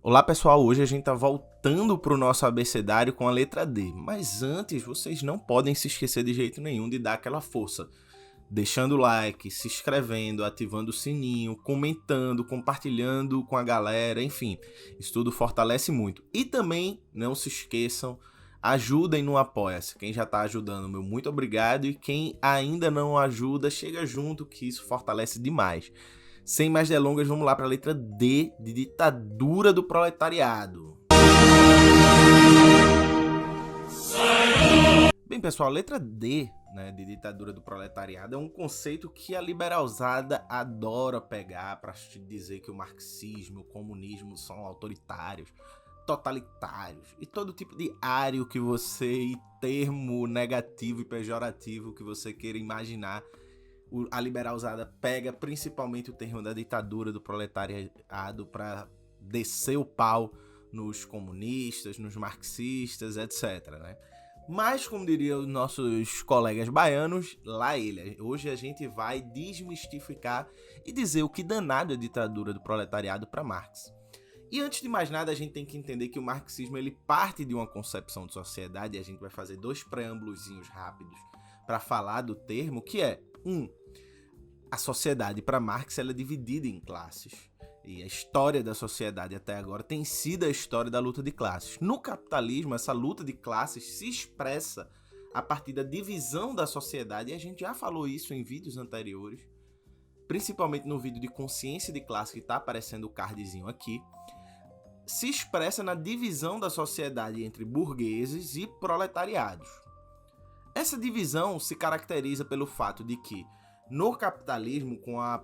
Olá pessoal, hoje a gente tá voltando pro nosso abecedário com a letra D, mas antes vocês não podem se esquecer de jeito nenhum de dar aquela força, deixando o like, se inscrevendo, ativando o sininho, comentando, compartilhando com a galera, enfim, isso tudo fortalece muito. E também não se esqueçam, ajudem no Apoia-se, quem já tá ajudando, meu muito obrigado, e quem ainda não ajuda, chega junto que isso fortalece demais. Sem mais delongas, vamos lá para a letra D de ditadura do proletariado. Bem, pessoal, a letra D, né, de ditadura do proletariado é um conceito que a liberalzada adora pegar para dizer que o marxismo e o comunismo são autoritários, totalitários e todo tipo de ário que você e termo negativo e pejorativo que você queira imaginar. A liberalzada pega principalmente o termo da ditadura do proletariado para descer o pau nos comunistas, nos marxistas, etc, né? Mas, como diriam os nossos colegas baianos, lá ele. Hoje a gente vai desmistificar e dizer o que danado é a ditadura do proletariado para Marx. E antes de mais nada, a gente tem que entender que o marxismo ele parte de uma concepção de sociedade, e a gente vai fazer dois preâmbulozinhos rápidos para falar do termo, que é a sociedade para Marx ela é dividida em classes. E a história da sociedade até agora tem sido a história da luta de classes. No capitalismo, essa luta de classes se expressa a partir da divisão da sociedade, e a gente já falou isso em vídeos anteriores, principalmente no vídeo de consciência de classe que está aparecendo o cardzinho aqui, se expressa na divisão da sociedade entre burgueses e proletariados. Essa divisão se caracteriza pelo fato de que no capitalismo, com a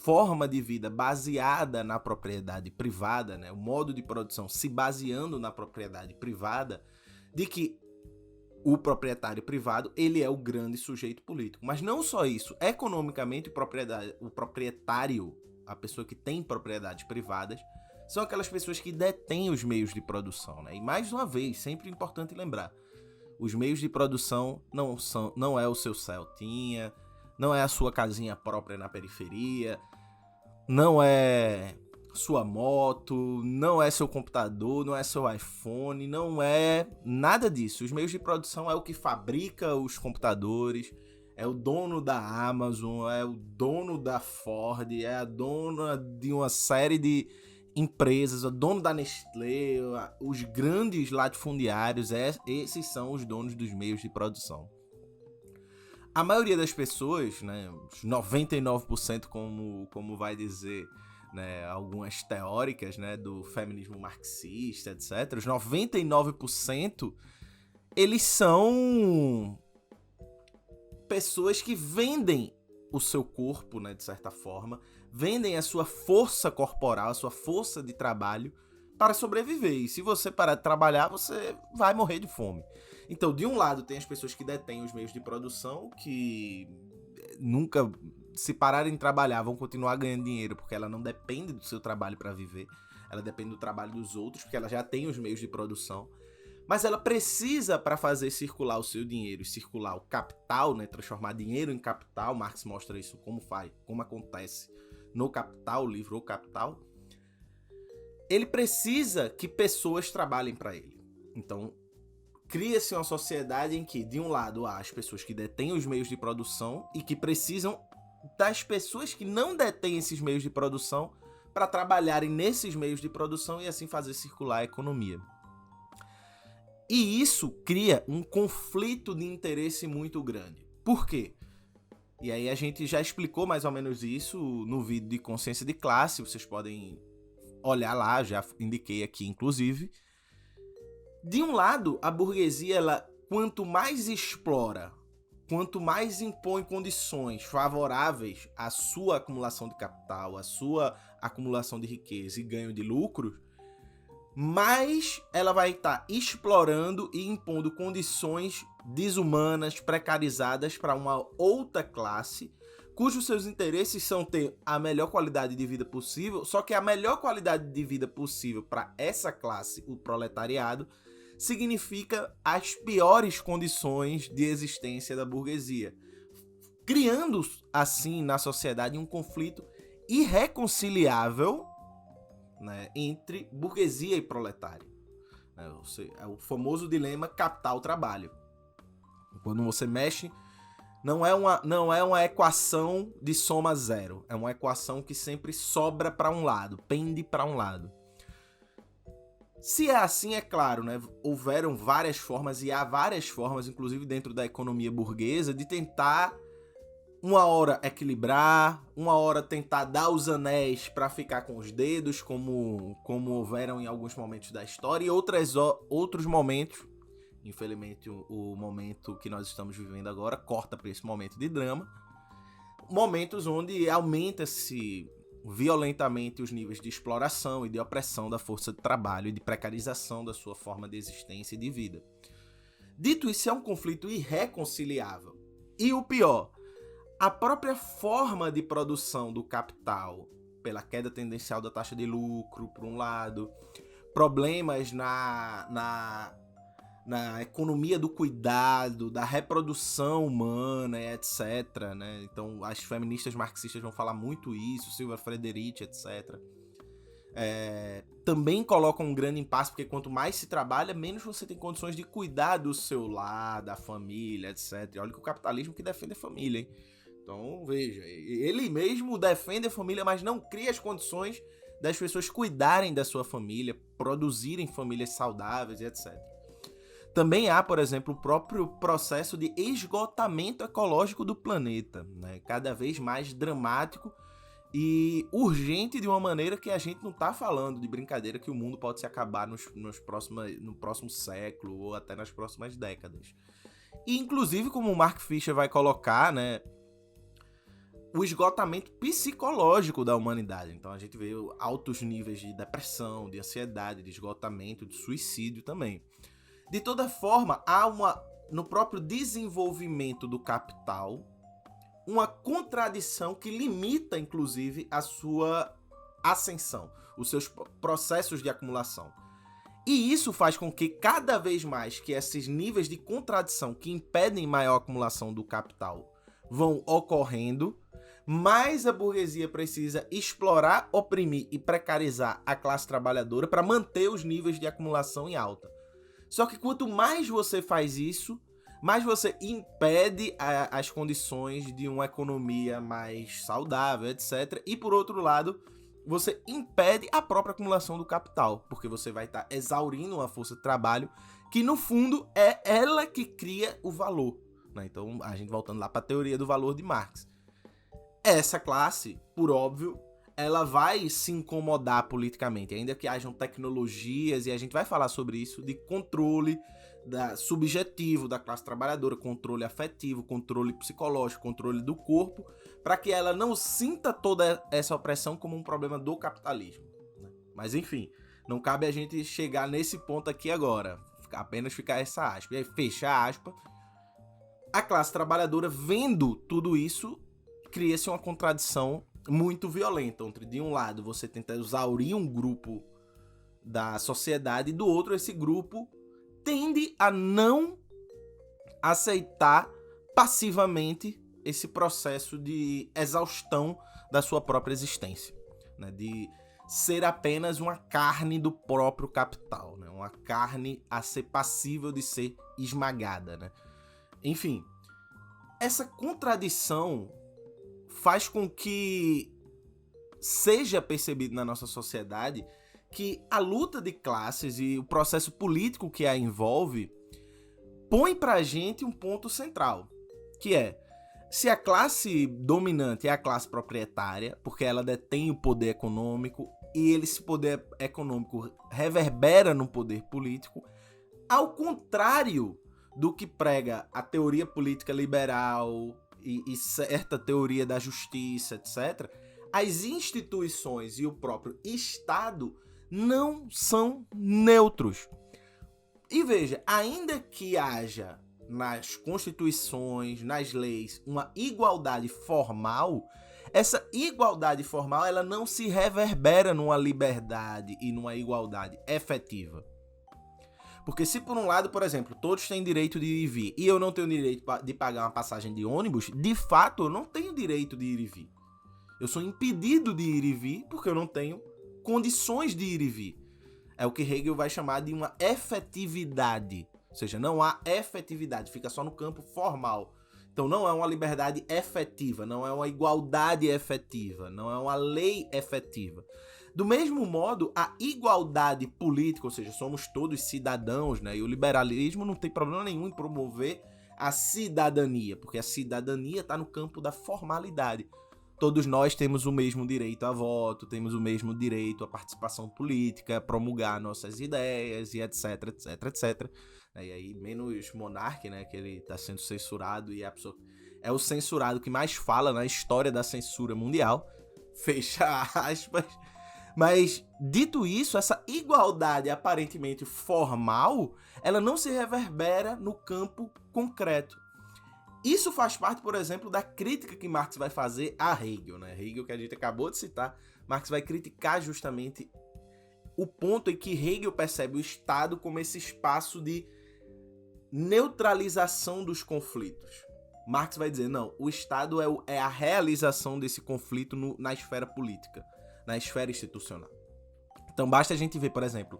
forma de vida baseada na propriedade privada, né, o modo de produção se baseando na propriedade privada, de que o proprietário privado ele é o grande sujeito político. Mas não só isso, economicamente o proprietário, a pessoa que tem propriedades privadas, são aquelas pessoas que detêm os meios de produção, né? E mais uma vez, sempre importante lembrar, os meios de produção não é o seu Celtinha, não é a sua casinha própria na periferia, não é sua moto, não é seu computador, não é seu iPhone, não é nada disso. Os meios de produção é o que fabrica os computadores, é o dono da Amazon, é o dono da Ford, é a dona de uma série de empresas, o dono da Nestlé, os grandes latifundiários, esses são os donos dos meios de produção. A maioria das pessoas, né, os 99%, como vai dizer, né, algumas teóricas, né, do feminismo marxista, etc., os 99%, eles são pessoas que vendem o seu corpo, né, de certa forma, vendem a sua força corporal, a sua força de trabalho para sobreviver. E se você parar de trabalhar, você vai morrer de fome. Então, de um lado, tem as pessoas que detêm os meios de produção, que nunca, se pararem de trabalhar, vão continuar ganhando dinheiro, porque ela não depende do seu trabalho para viver, ela depende do trabalho dos outros, porque ela já tem os meios de produção. Mas ela precisa, para fazer circular o seu dinheiro, circular o capital, né, transformar dinheiro em capital. Marx mostra isso como acontece no Capital, o livro O Capital. Ele precisa que pessoas trabalhem para ele. Então, cria-se uma sociedade em que, de um lado, há as pessoas que detêm os meios de produção e que precisam das pessoas que não detêm esses meios de produção para trabalharem nesses meios de produção e assim fazer circular a economia. E isso cria um conflito de interesse muito grande. Por quê? E aí a gente já explicou mais ou menos isso no vídeo de consciência de classe, vocês podem olhar lá, já indiquei aqui inclusive. De um lado, a burguesia, ela, quanto mais explora, quanto mais impõe condições favoráveis à sua acumulação de capital, à sua acumulação de riqueza e ganho de lucros, mais ela vai estar explorando e impondo condições desumanas, precarizadas para uma outra classe, cujos seus interesses são ter a melhor qualidade de vida possível, só que a melhor qualidade de vida possível para essa classe, o proletariado, significa as piores condições de existência da burguesia, criando assim na sociedade um conflito irreconciliável né, entre burguesia e proletário. É o famoso dilema capital-trabalho. Quando você mexe, não é uma equação de soma zero. É uma equação que sempre sobra para um lado, pende para um lado. Se é assim, é claro, né? Houveram várias formas, e há várias formas, inclusive dentro da economia burguesa, de tentar uma hora equilibrar, uma hora tentar dar os anéis para ficar com os dedos, como houveram em alguns momentos da história, e outros momentos, infelizmente o momento que nós estamos vivendo agora corta para esse momento de drama, momentos onde aumenta-se violentamente os níveis de exploração e de opressão da força de trabalho e de precarização da sua forma de existência e de vida. Dito isso, é um conflito irreconciliável. E o pior, a própria forma de produção do capital, pela queda tendencial da taxa de lucro, por um lado, problemas na economia do cuidado, da reprodução humana, etc. Né? Então, as feministas marxistas vão falar muito isso, Silvia Frederici, etc. Também colocam um grande impasse, porque quanto mais se trabalha, menos você tem condições de cuidar do seu lar, da família, etc. E olha que o capitalismo que defende a família, hein? Então, veja, ele mesmo defende a família, mas não cria as condições das pessoas cuidarem da sua família, produzirem famílias saudáveis, etc. Também há, por exemplo, o próprio processo de esgotamento ecológico do planeta, né? Cada vez mais dramático e urgente, de uma maneira que a gente não está falando de brincadeira que o mundo pode se acabar no próximo século ou até nas próximas décadas. E, inclusive, como o Mark Fisher vai colocar, né, o esgotamento psicológico da humanidade. Então a gente vê altos níveis de depressão, de ansiedade, de esgotamento, de suicídio também. De toda forma, há no próprio desenvolvimento do capital uma contradição que limita, inclusive, a sua ascensão, os seus processos de acumulação. E isso faz com que cada vez mais que esses níveis de contradição que impedem maior acumulação do capital vão ocorrendo, mais a burguesia precisa explorar, oprimir e precarizar a classe trabalhadora para manter os níveis de acumulação em alta. Só que quanto mais você faz isso, mais você impede as condições de uma economia mais saudável, etc. E, por outro lado, você impede a própria acumulação do capital, porque você vai estar exaurindo uma força de trabalho que, no fundo, é ela que cria o valor. Né? Então, a gente voltando lá para a teoria do valor de Marx. Essa classe, por óbvio, ela vai se incomodar politicamente, ainda que hajam tecnologias, e a gente vai falar sobre isso, de controle subjetivo da classe trabalhadora, controle afetivo, controle psicológico, controle do corpo, para que ela não sinta toda essa opressão como um problema do capitalismo. Né? Mas enfim, não cabe a gente chegar nesse ponto aqui agora, apenas ficar essa aspa, e aí fechar a aspa. A classe trabalhadora, vendo tudo isso, cria-se uma contradição muito violenta, onde de um lado você tenta exaurir um grupo da sociedade e do outro esse grupo tende a não aceitar passivamente esse processo de exaustão da sua própria existência, né? De ser apenas uma carne do próprio capital, né? Uma carne a ser passível de ser esmagada, né? Enfim, essa contradição faz com que seja percebido na nossa sociedade que a luta de classes e o processo político que a envolve põe pra gente um ponto central, que é, se a classe dominante é a classe proprietária, porque ela detém o poder econômico e esse poder econômico reverbera no poder político, ao contrário do que prega a teoria política liberal e certa teoria da justiça, etc., as instituições e o próprio Estado não são neutros. E veja, ainda que haja nas constituições, nas leis, uma igualdade formal, essa igualdade formal ela não se reverbera numa liberdade e numa igualdade efetiva. Porque se por um lado, por exemplo, todos têm direito de ir e vir, e eu não tenho direito de pagar uma passagem de ônibus, de fato eu não tenho direito de ir e vir. Eu sou impedido de ir e vir porque eu não tenho condições de ir e vir. É o que Hegel vai chamar de uma efetividade. Ou seja, não há efetividade, fica só no campo formal. Então não é uma liberdade efetiva, não é uma igualdade efetiva, não é uma lei efetiva. Do mesmo modo, a igualdade política, ou seja, somos todos cidadãos, né? E o liberalismo não tem problema nenhum em promover a cidadania, porque a cidadania está no campo da formalidade. Todos nós temos o mesmo direito a voto, temos o mesmo direito à participação política, a promulgar nossas ideias e etc, etc, etc. E aí, menos Monark, né, que ele está sendo censurado e é o censurado que mais fala na história da censura mundial. Fecha aspas. Mas, dito isso, essa igualdade aparentemente formal, ela não se reverbera no campo concreto. Isso faz parte, por exemplo, da crítica que Marx vai fazer a Hegel, né? Hegel, que a gente acabou de citar, Marx vai criticar justamente o ponto em que Hegel percebe o Estado como esse espaço de neutralização dos conflitos. Marx vai dizer, não, o Estado é a realização desse conflito na esfera política, na esfera institucional. Então basta a gente ver, por exemplo,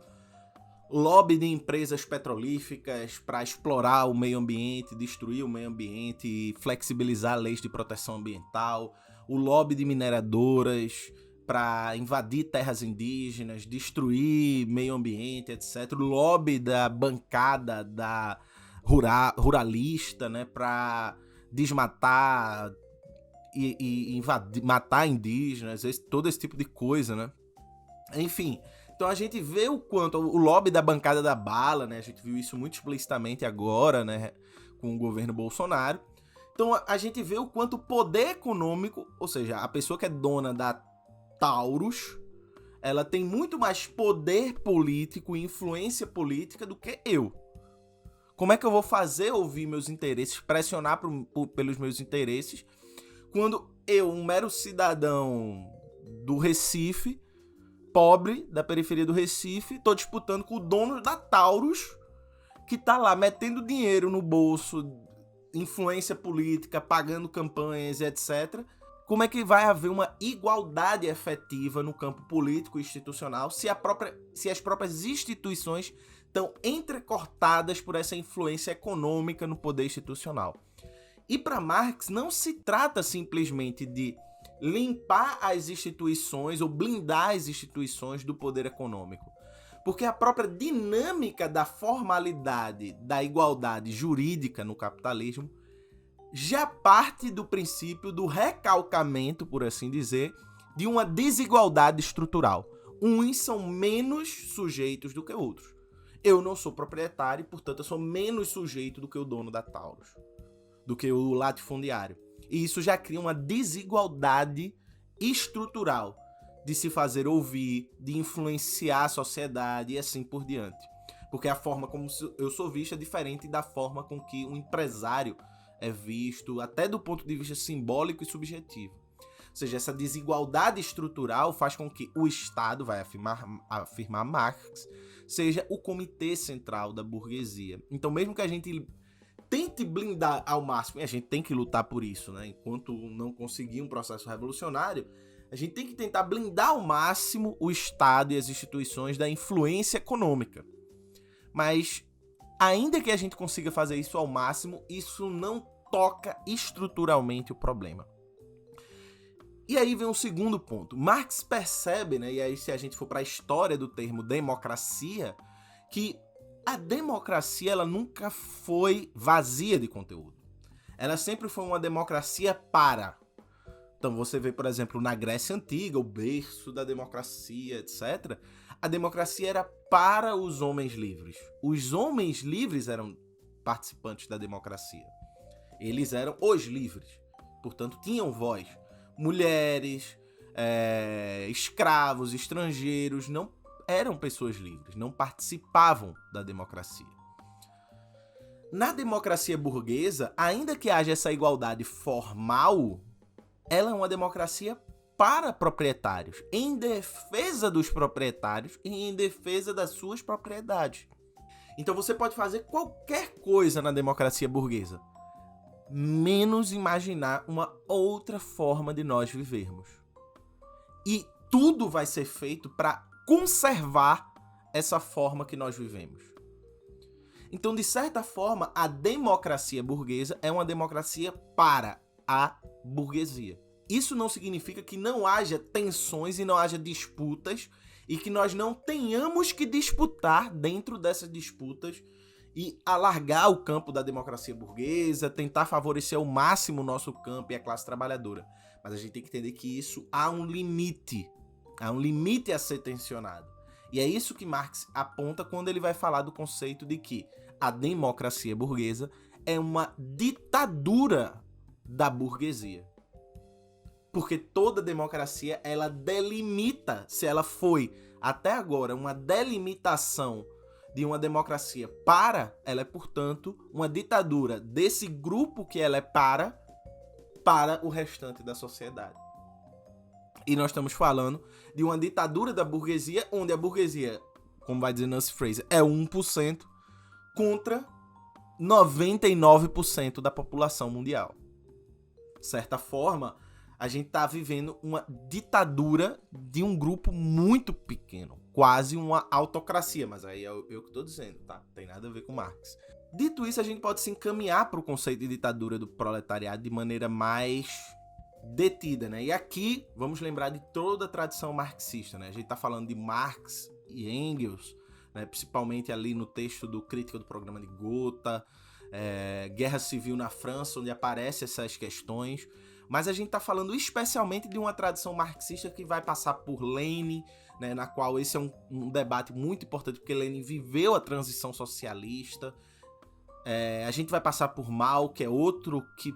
lobby de empresas petrolíferas para explorar o meio ambiente, destruir o meio ambiente, flexibilizar leis de proteção ambiental, o lobby de mineradoras para invadir terras indígenas, destruir meio ambiente, etc. O lobby da bancada da ruralista, né, para desmatar e invadir, matar indígenas, todo esse tipo de coisa, né? Enfim, então a gente vê o quanto o lobby da bancada da bala, né? A gente viu isso muito explicitamente agora, né? Com o governo Bolsonaro. Então a gente vê o quanto o poder econômico, ou seja, a pessoa que é dona da Taurus, ela tem muito mais poder político e influência política do que eu. Como é que eu vou fazer ouvir meus interesses, pressionar pelos meus interesses, quando eu, um mero cidadão do Recife, pobre, da periferia do Recife, tô disputando com o dono da Taurus, que tá lá metendo dinheiro no bolso, influência política, pagando campanhas, etc. Como é que vai haver uma igualdade efetiva no campo político e institucional se as próprias instituições estão entrecortadas por essa influência econômica no poder institucional? E para Marx não se trata simplesmente de limpar as instituições ou blindar as instituições do poder econômico. Porque a própria dinâmica da formalidade da igualdade jurídica no capitalismo já parte do princípio do recalcamento, por assim dizer, de uma desigualdade estrutural. Uns são menos sujeitos do que outros. Eu não sou proprietário, portanto eu sou menos sujeito do que o dono da Taurus, do que o latifundiário. E isso já cria uma desigualdade estrutural de se fazer ouvir, de influenciar a sociedade e assim por diante. Porque a forma como eu sou visto é diferente da forma com que um empresário é visto, até do ponto de vista simbólico e subjetivo. Ou seja, essa desigualdade estrutural faz com que o Estado, vai afirmar Marx, seja o comitê central da burguesia. Então, mesmo que a gente tente blindar ao máximo, e a gente tem que lutar por isso, né? Enquanto não conseguir um processo revolucionário, a gente tem que tentar blindar ao máximo o Estado e as instituições da influência econômica. Mas, ainda que a gente consiga fazer isso ao máximo, isso não toca estruturalmente o problema. E aí vem um segundo ponto. Marx percebe, né, e aí se a gente for para a história do termo democracia, que a democracia ela nunca foi vazia de conteúdo. Ela sempre foi uma democracia para. Então você vê, por exemplo, na Grécia Antiga, o berço da democracia, etc. A democracia era para os homens livres. Os homens livres eram participantes da democracia. Eles eram os livres. Portanto, tinham voz. Mulheres, escravos, estrangeiros, não eram pessoas livres, não participavam da democracia. Na democracia burguesa, ainda que haja essa igualdade formal, ela é uma democracia para proprietários, em defesa dos proprietários e em defesa das suas propriedades. Então você pode fazer qualquer coisa na democracia burguesa, menos imaginar uma outra forma de nós vivermos. E tudo vai ser feito para conservar essa forma que nós vivemos. Então, de certa forma, a democracia burguesa é uma democracia para a burguesia. Isso não significa que não haja tensões e não haja disputas e que nós não tenhamos que disputar dentro dessas disputas e alargar o campo da democracia burguesa, tentar favorecer ao máximo o nosso campo e a classe trabalhadora. Mas a gente tem que entender que isso há um limite a ser tensionado. E é isso que Marx aponta quando ele vai falar do conceito de que a democracia burguesa é uma ditadura da burguesia. Porque toda democracia, ela delimita, se ela foi até agora uma delimitação de uma democracia ela é, portanto, uma ditadura desse grupo que ela é para o restante da sociedade. E nós estamos falando de uma ditadura da burguesia, onde a burguesia, como vai dizer Nancy Fraser, é 1% contra 99% da população mundial. De certa forma, a gente está vivendo uma ditadura de um grupo muito pequeno, quase uma autocracia, mas aí é eu que estou dizendo, tá? Não tem nada a ver com Marx. Dito isso, a gente pode se encaminhar para o conceito de ditadura do proletariado de maneira mais detida, né? E aqui vamos lembrar de toda a tradição marxista, né? A gente está falando de Marx e Engels, né? Principalmente ali no texto do Crítica do Programa de Gotha, Guerra Civil na França, onde aparecem essas questões. Mas a gente está falando especialmente de uma tradição marxista que vai passar por Lenin, né? Na qual esse é um debate muito importante, porque Lenin viveu a transição socialista. A gente vai passar por Mao, que é outro que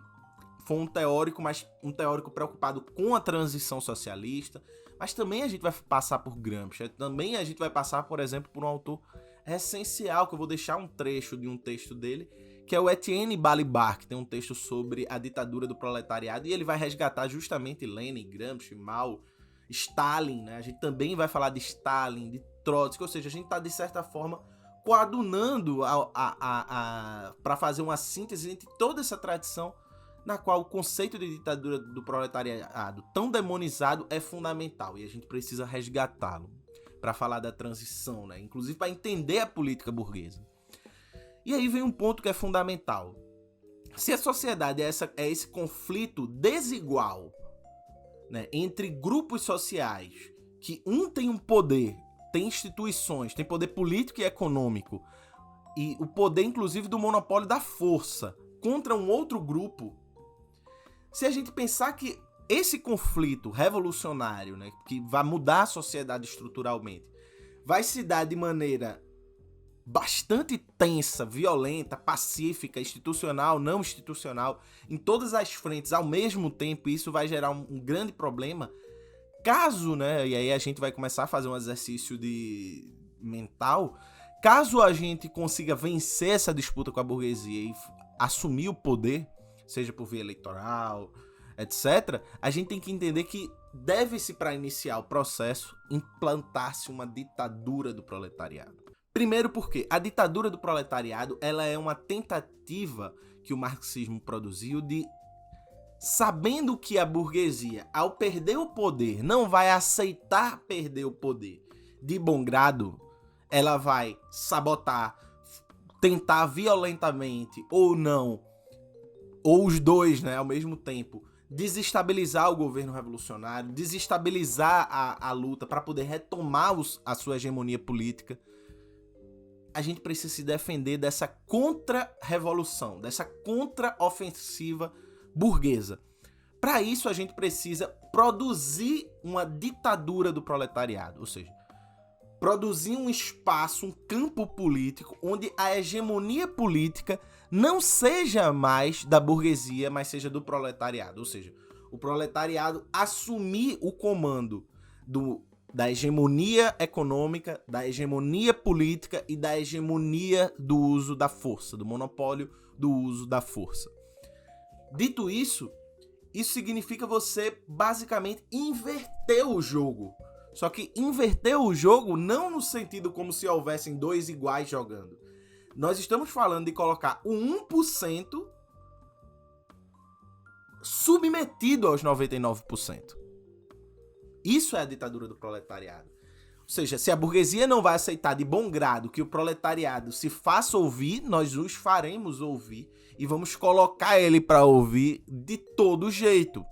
foi um teórico, mas um teórico preocupado com a transição socialista. Mas também a gente vai passar por Gramsci. Também a gente vai passar, por exemplo, por um autor essencial, que eu vou deixar um trecho de um texto dele, que é o Etienne Balibar, que tem um texto sobre a ditadura do proletariado, e ele vai resgatar justamente Lenin, Gramsci, Mao, Stalin, né? A gente também vai falar de Stalin, de Trotsky, ou seja, a gente está, de certa forma, coadunando para fazer uma síntese entre toda essa tradição na qual o conceito de ditadura do proletariado tão demonizado é fundamental, e a gente precisa resgatá-lo para falar da transição, né? Inclusive para entender a política burguesa. E aí vem um ponto que é fundamental. Se a sociedade é esse conflito desigual, né, entre grupos sociais, que um tem um poder, tem instituições, tem poder político e econômico, e o poder inclusive do monopólio da força contra um outro grupo, se a gente pensar que esse conflito revolucionário, né, que vai mudar a sociedade estruturalmente, vai se dar de maneira bastante tensa, violenta, pacífica, institucional, não institucional, em todas as frentes ao mesmo tempo, isso vai gerar um grande problema. Caso, né, e aí a gente vai começar a fazer um exercício mental, caso a gente consiga vencer essa disputa com a burguesia e assumir o poder, seja por via eleitoral, etc., a gente tem que entender que deve-se, para iniciar o processo, implantar-se uma ditadura do proletariado. Primeiro porque a ditadura do proletariado, ela é uma tentativa que o marxismo produziu de, sabendo que a burguesia, ao perder o poder, não vai aceitar perder o poder de bom grado, ela vai sabotar, tentar violentamente ou não, ou os dois, né, ao mesmo tempo, desestabilizar o governo revolucionário, desestabilizar a luta para poder retomar a sua hegemonia política. A gente precisa se defender dessa contra-revolução, dessa contra-ofensiva burguesa. Para isso, a gente precisa produzir uma ditadura do proletariado, ou seja, produzir um espaço, um campo político onde a hegemonia política não seja mais da burguesia, mas seja do proletariado. Ou seja, o proletariado assumir o comando da hegemonia econômica, da hegemonia política e da hegemonia do uso da força, do monopólio do uso da força. Dito isso, isso significa você basicamente inverter o jogo. Só que inverter o jogo não no sentido como se houvessem dois iguais jogando. Nós estamos falando de colocar o 1% submetido aos 99%. Isso é a ditadura do proletariado. Ou seja, se a burguesia não vai aceitar de bom grado que o proletariado se faça ouvir, nós os faremos ouvir e vamos colocar ele para ouvir de todo jeito.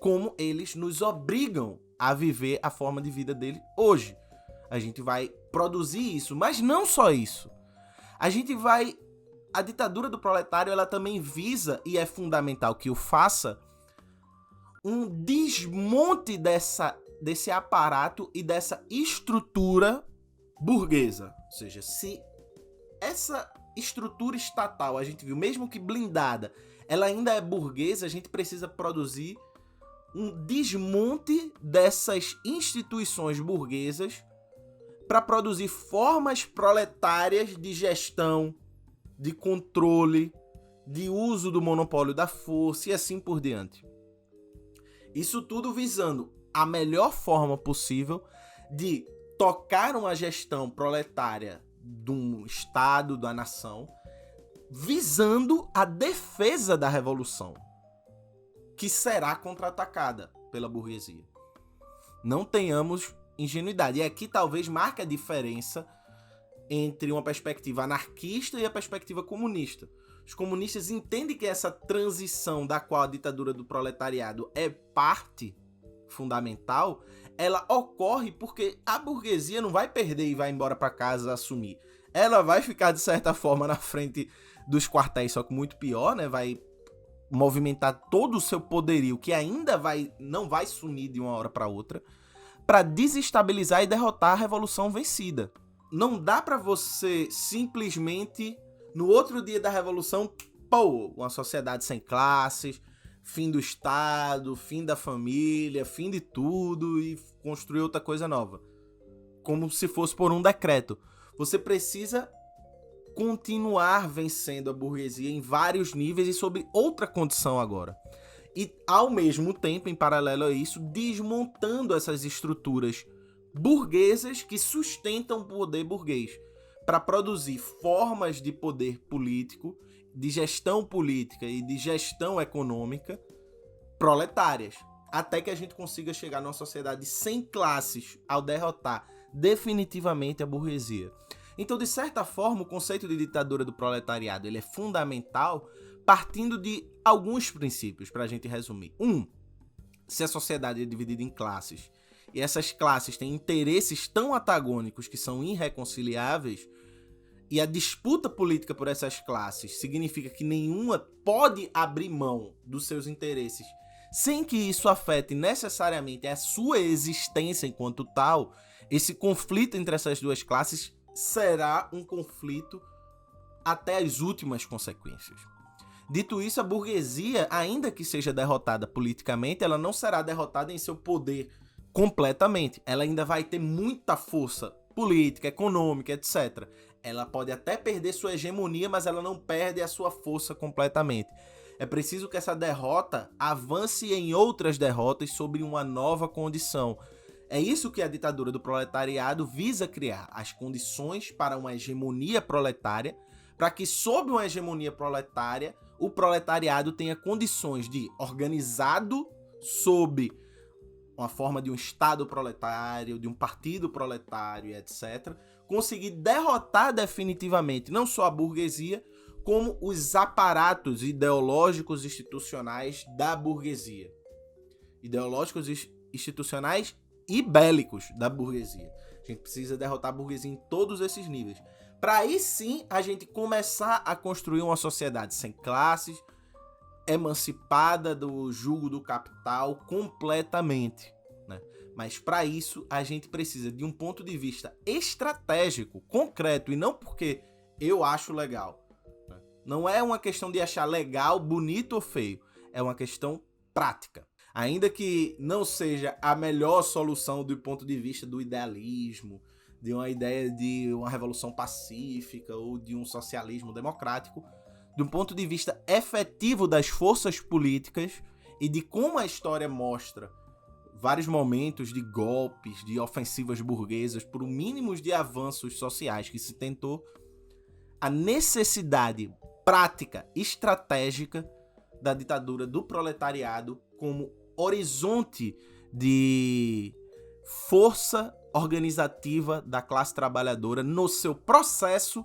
Como eles nos obrigam a viver a forma de vida dele hoje. A gente vai produzir isso, mas não só isso. A ditadura do proletário, ela também visa, e é fundamental que o faça, um desmonte desse aparato e dessa estrutura burguesa. Ou seja, se essa estrutura estatal, a gente viu, mesmo que blindada, ela ainda é burguesa, a gente precisa produzir um desmonte dessas instituições burguesas para produzir formas proletárias de gestão, de controle, de uso do monopólio da força e assim por diante. Isso tudo visando a melhor forma possível de tocar uma gestão proletária de um Estado, da nação, visando a defesa da revolução, que será contra-atacada pela burguesia. Não tenhamos ingenuidade. E aqui talvez marque a diferença entre uma perspectiva anarquista e a perspectiva comunista. Os comunistas entendem que essa transição da qual a ditadura do proletariado é parte fundamental, ela ocorre porque a burguesia não vai perder e vai embora para casa assumir. Ela vai ficar, de certa forma, na frente dos quartéis, só que muito pior, né? Vai movimentar todo o seu poderio, que ainda não vai sumir de uma hora para outra, para desestabilizar e derrotar a revolução vencida. Não dá para você simplesmente, no outro dia da revolução, uma sociedade sem classes, fim do Estado, fim da família, fim de tudo e construir outra coisa nova. Como se fosse por um decreto. Você precisa continuar vencendo a burguesia em vários níveis e sob outra condição agora. E, ao mesmo tempo, em paralelo a isso, desmontando essas estruturas burguesas que sustentam o poder burguês para produzir formas de poder político, de gestão política e de gestão econômica proletárias, até que a gente consiga chegar numa sociedade sem classes ao derrotar definitivamente a burguesia. Então, de certa forma, o conceito de ditadura do proletariado ele é fundamental, partindo de alguns princípios, para a gente resumir. Se a sociedade é dividida em classes, e essas classes têm interesses tão antagônicos que são irreconciliáveis, e a disputa política por essas classes significa que nenhuma pode abrir mão dos seus interesses sem que isso afete necessariamente a sua existência enquanto tal, esse conflito entre essas duas classes será um conflito até as últimas consequências. Dito isso, a burguesia, ainda que seja derrotada politicamente, ela não será derrotada em seu poder completamente. Ela ainda vai ter muita força política, econômica, etc. Ela pode até perder sua hegemonia, mas ela não perde a sua força completamente. É preciso que essa derrota avance em outras derrotas sobre uma nova condição. É isso que a ditadura do proletariado visa criar, as condições para uma hegemonia proletária, para que sob uma hegemonia proletária, o proletariado tenha condições de, organizado sob uma forma de um Estado proletário, de um partido proletário, etc., conseguir derrotar definitivamente não só a burguesia, como os aparatos ideológicos institucionais da burguesia. Ideológicos institucionais e bélicos da burguesia. A gente precisa derrotar a burguesia em todos esses níveis. Para aí sim a gente começar a construir uma sociedade sem classes, emancipada do jugo do capital completamente, né? Mas para isso a gente precisa de um ponto de vista estratégico, concreto, e não porque eu acho legal, né? Não é uma questão de achar legal, bonito ou feio, é uma questão prática. Ainda que não seja a melhor solução do ponto de vista do idealismo, de uma ideia de uma revolução pacífica ou de um socialismo democrático, de um ponto de vista efetivo das forças políticas e de como a história mostra vários momentos de golpes, de ofensivas burguesas, por mínimos de avanços sociais que se tentou, a necessidade prática, estratégica da ditadura do proletariado como horizonte de força organizativa da classe trabalhadora no seu processo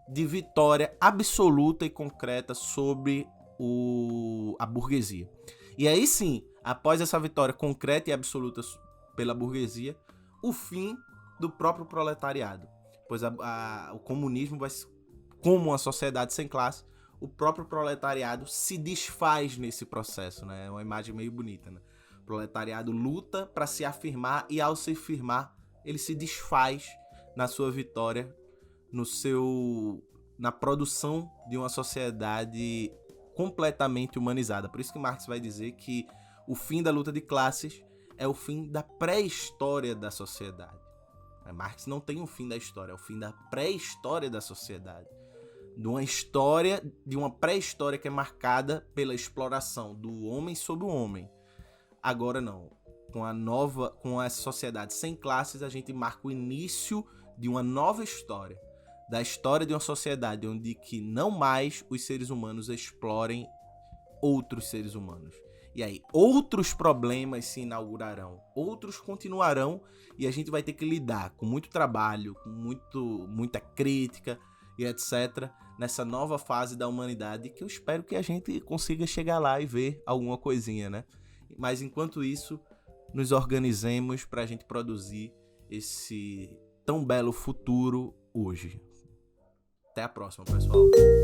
de vitória absoluta e concreta sobre a burguesia. E aí sim, após essa vitória concreta e absoluta pela burguesia, o fim do próprio proletariado. Pois o comunismo vai, como uma sociedade sem classe, o próprio proletariado se desfaz nesse processo, né? É uma imagem meio bonita, né? O proletariado luta para se afirmar e, ao se firmar, ele se desfaz na sua vitória, na produção de uma sociedade completamente humanizada. Por isso que Marx vai dizer que o fim da luta de classes é o fim da pré-história da sociedade. Marx não tem um fim da história, é o fim da pré-história da sociedade. De uma pré-história que é marcada pela exploração do homem sobre o homem. Agora não. Com essa sociedade sem classes, a gente marca o início de uma nova história. Da história de uma sociedade onde que não mais os seres humanos explorem outros seres humanos. E aí, outros problemas se inaugurarão, outros continuarão, e a gente vai ter que lidar com muito trabalho, com muita crítica e etc., nessa nova fase da humanidade, que eu espero que a gente consiga chegar lá e ver alguma coisinha, né? Mas enquanto isso, nos organizemos para a gente produzir esse tão belo futuro hoje. Até a próxima, pessoal.